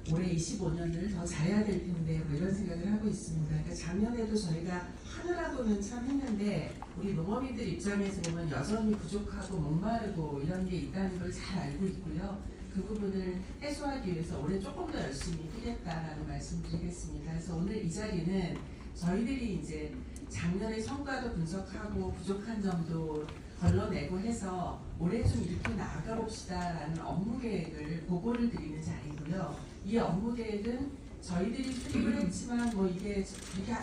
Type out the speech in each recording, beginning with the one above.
올해 25년을 더 잘해야 될 텐데 뭐 이런 생각을 하고 있습니다. 그러니까 작년에도 저희가 하느라고는 참 했는데 우리 농업인들 입장에서 보면 여전히 부족하고 목마르고 이런 게 있다는 걸 잘 알고 있고요. 그 부분을 해소하기 위해서 올해 조금 더 열심히 뛰겠다라는 말씀드리겠습니다. 그래서 오늘 이 자리는 저희들이 이제 작년의 성과도 분석하고 부족한 점도 걸러내고 해서 올해 좀 이렇게 나아가 봅시다라는 업무 계획을 보고를 드리는 자리고요. 이 업무 계획은 저희들이 수립을 했지만 뭐 이게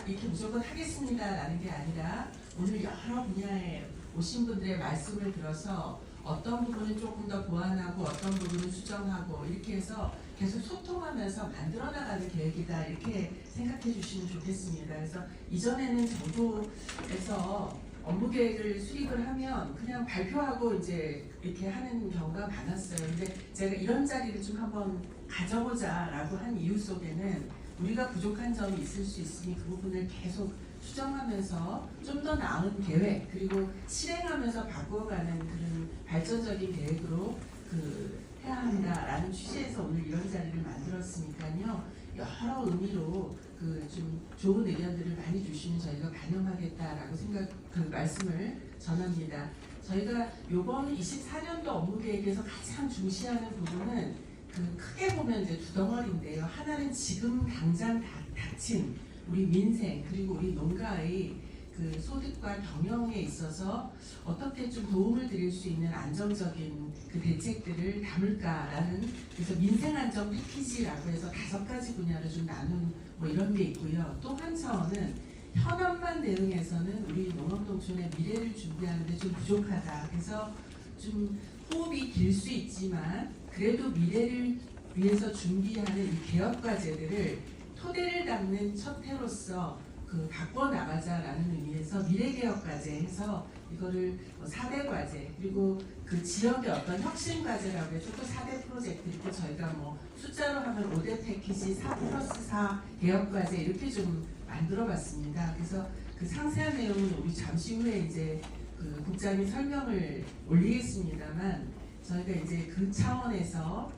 이렇게 무조건 하겠습니다라는 게 아니라 오늘 여러 분야에 오신 분들의 말씀을 들어서 어떤 부분은 조금 더 보완하고 어떤 부분은 수정하고 이렇게 해서 계속 소통하면서 만들어 나가는 계획이다 이렇게 생각해 주시면 좋겠습니다. 그래서 이전에는 정부에서 업무 계획을 수립을 하면 그냥 발표하고 이제 이렇게 하는 경우가 많았어요. 근데 제가 이런 자리를 좀 한번 가져보자라고 한 이유 속에는 우리가 부족한 점이 있을 수 있으니 그 부분을 계속 수정하면서 좀 더 나은 계획 그리고 실행하면서 바꿔가는 그런 발전적인 계획으로 해야 한다라는 취지에서 오늘 이런 자리를 만들었으니까요. 여러 의미로 좀 좋은 의견들을 많이 주시면 저희가 반영하겠다라고 말씀을 전합니다. 저희가 이번 24년도 업무 계획에서 가장 중시하는 부분은 크게 보면 이제 두 덩어리인데요. 하나는 지금 당장 닥친 우리 민생 그리고 우리 농가의 소득과 경영에 있어서 어떻게 좀 도움을 드릴 수 있는 안정적인 대책들을 담을까라는 그래서 민생 안정 패키지라고 해서 5가지 분야를 좀 나눈 뭐 이런 게 있고요. 또 한 차원은 현업만 대응해서는 우리 농업농촌의 미래를 준비하는데 좀 부족하다. 그래서 좀 호흡이 길 수 있지만 그래도 미래를 위해서 준비하는 이 개혁 과제들을 토대를 닦는 첫 해로서 바꿔나가자라는 의미에서 미래개혁과제 해서 이거를 4대 과제 그리고 지역의 어떤 혁신 과제라고 해서 또 4대 프로젝트 이렇게 저희가 뭐 숫자로 하면 5대 패키지 4+4 개혁과제 이렇게 좀 만들어 봤습니다. 그래서 상세한 내용은 우리 잠시 후에 이제 국장이 설명을 올리겠습니다만 저희가 이제 그 차원에서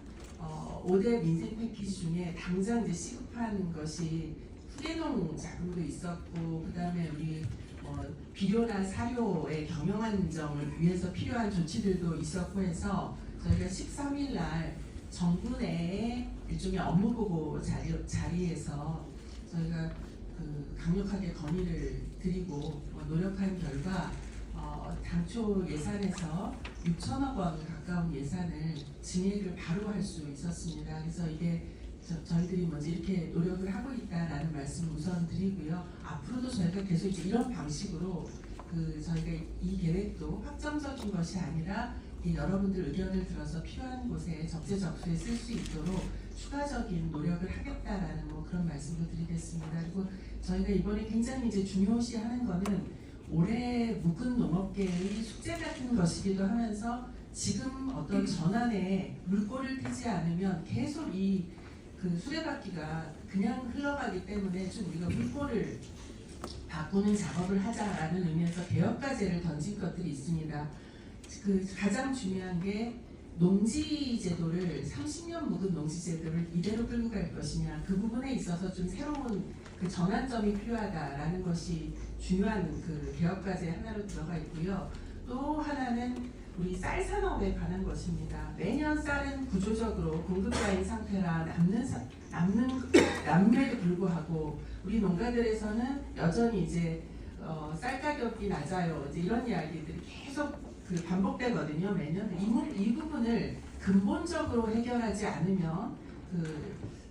5대 민생 패키지 중에 당장 이제 시급한 것이 후계농 자금도 있었고 그 다음에 우리 비료나 사료의 경영 안정을 위해서 필요한 조치들도 있었고 해서 저희가 13일 날 정부 내에 일종의 업무보고 자리에서 저희가 강력하게 건의를 드리고 노력한 결과 당초 예산에서 6천억 원 가까운 예산을 증액을 바로 할 수 있었습니다. 그래서 이게 저희들이 먼저 이렇게 노력을 하고 있다라는 말씀을 우선 드리고요. 앞으로도 저희가 계속 이제 이런 방식으로 저희가 이 계획도 확정적인 것이 아니라 여러분들 의견을 들어서 필요한 곳에 적재적소에 쓸 수 있도록 추가적인 노력을 하겠다라는 뭐 그런 말씀도 드리겠습니다. 그리고 저희가 이번에 굉장히 이제 중요시하는 거는 올해 묵은 농업계의 숙제 같은 것이기도 하면서 지금 어떤 전환에 물꼬를 트지 않으면 계속 이 수레바퀴가 그냥 흘러가기 때문에 좀 우리가 물꼬를 바꾸는 작업을 하자라는 의미에서 개혁과제를 던진 것들이 있습니다. 가장 중요한 게 농지제도를 30년 묵은 농지제도를 이대로 끌고 갈 것이냐 그 부분에 있어서 좀 새로운 전환점이 필요하다라는 것이 중요한 개혁과제 하나로 들어가 있고요. 또 하나는 우리 쌀 산업에 관한 것입니다. 매년 쌀은 구조적으로 공급자인 상태라 남음에도 불구하고 우리 농가들에서는 여전히 이제 쌀 가격이 낮아요. 이제 이런 이야기들이 계속 반복되거든요. 매년 이 부분을 근본적으로 해결하지 않으면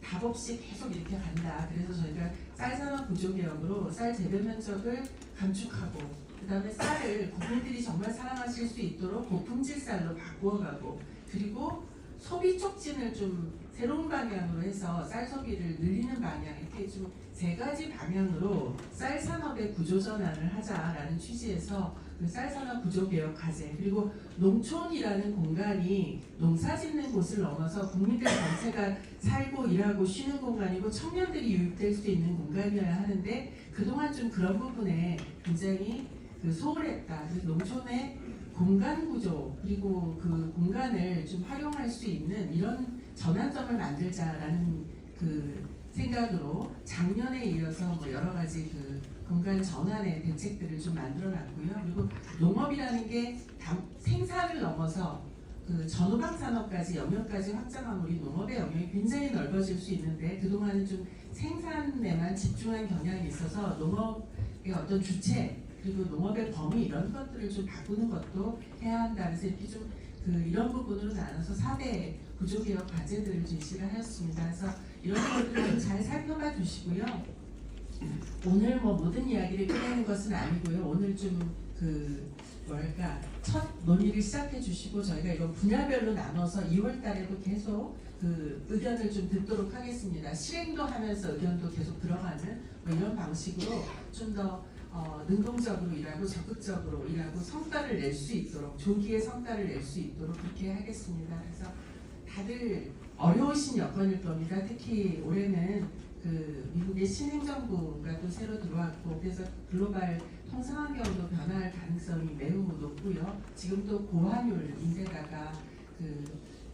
답 없이 계속 이렇게 간다. 그래서 저희가 쌀 산업 구조 개혁으로 쌀 재배 면적을 감축하고 그다음에 쌀을 국민들이 정말 사랑하실 수 있도록 고품질 쌀로 바꾸어가고 그리고 소비 촉진을 좀 새로운 방향으로 해서 쌀 소비를 늘리는 방향 이렇게 좀 3가지 방향으로 쌀 산업의 구조 전환을 하자라는 취지에서 쌀 산업 구조 개혁 과제 그리고 농촌이라는 공간이 농사 짓는 곳을 넘어서 국민들 전체가 살고 일하고 쉬는 공간이고 청년들이 유입될 수 있는 공간이어야 하는데 그동안 좀 그런 부분에 굉장히 소홀했다. 그래서 농촌의 공간 구조 그리고 공간을 좀 활용할 수 있는 이런 전환점을 만들자라는 그 생각으로 작년에 이어서 뭐 여러 가지 그 공간 전환의 대책들을 좀 만들어놨고요. 그리고 농업이라는 게 생산을 넘어서 그 전후방 산업까지 영역까지 확장한 우리 농업의 영역이 굉장히 넓어질 수 있는데 그동안은 좀 생산에만 집중한 경향이 있어서 농업의 어떤 주체 그리고 농업의 범위 이런 것들을 좀 바꾸는 것도 해야 한다. 그래서 이렇게 좀 이런 부분으로 나눠서 4대 구조개혁 과제들을 제시를 하였습니다. 그래서 이런 것들을 좀 잘 살펴봐 주시고요. 오늘 뭐 모든 이야기를 끝내는 것은 아니고요. 오늘 좀 첫 논의를 시작해 주시고 저희가 이건 분야별로 나눠서 2월 달에도 계속 그 의견을 좀 듣도록 하겠습니다. 실행도 하면서 의견도 계속 들어가는 뭐 이런 방식으로 좀 더 능동적으로 일하고 적극적으로 일하고 성과를 낼 수 있도록 조기에 성과를 낼 수 있도록 그렇게 하겠습니다. 그래서 다들 어려우신 여건일 겁니다. 특히 올해는 그 미국의 신행정부가 또 새로 들어왔고 그래서 글로벌 통상환경도 변화할 가능성이 매우 높고요. 지금 또 고환율인데다가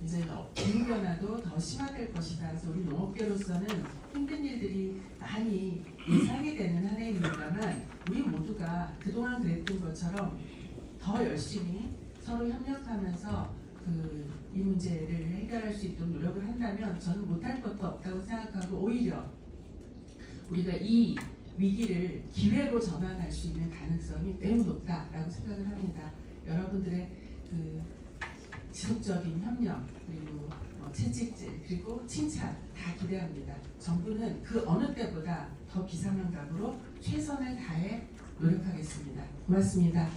이제 기후 변화도 더 심화될 것이다. 그래서 우리 농업계로서는 힘든 일들이 많이 예상이 되는 한 해입니다만 우리 모두가 그동안 그랬던 것처럼 더 열심히 서로 협력하면서 이 문제를 해결할 수 있도록 노력을 한다면 저는 못할 것도 없다고 생각하고 오히려 우리가 이 위기를 기회로 전환할 수 있는 가능성이 매우 높다라고 생각을 합니다. 여러분들의 지속적인 협력 그리고 채찍질 그리고 칭찬 다 기대합니다. 정부는 그 어느 때보다 더 비상한 각오로 최선을 다해 노력하겠습니다. 고맙습니다.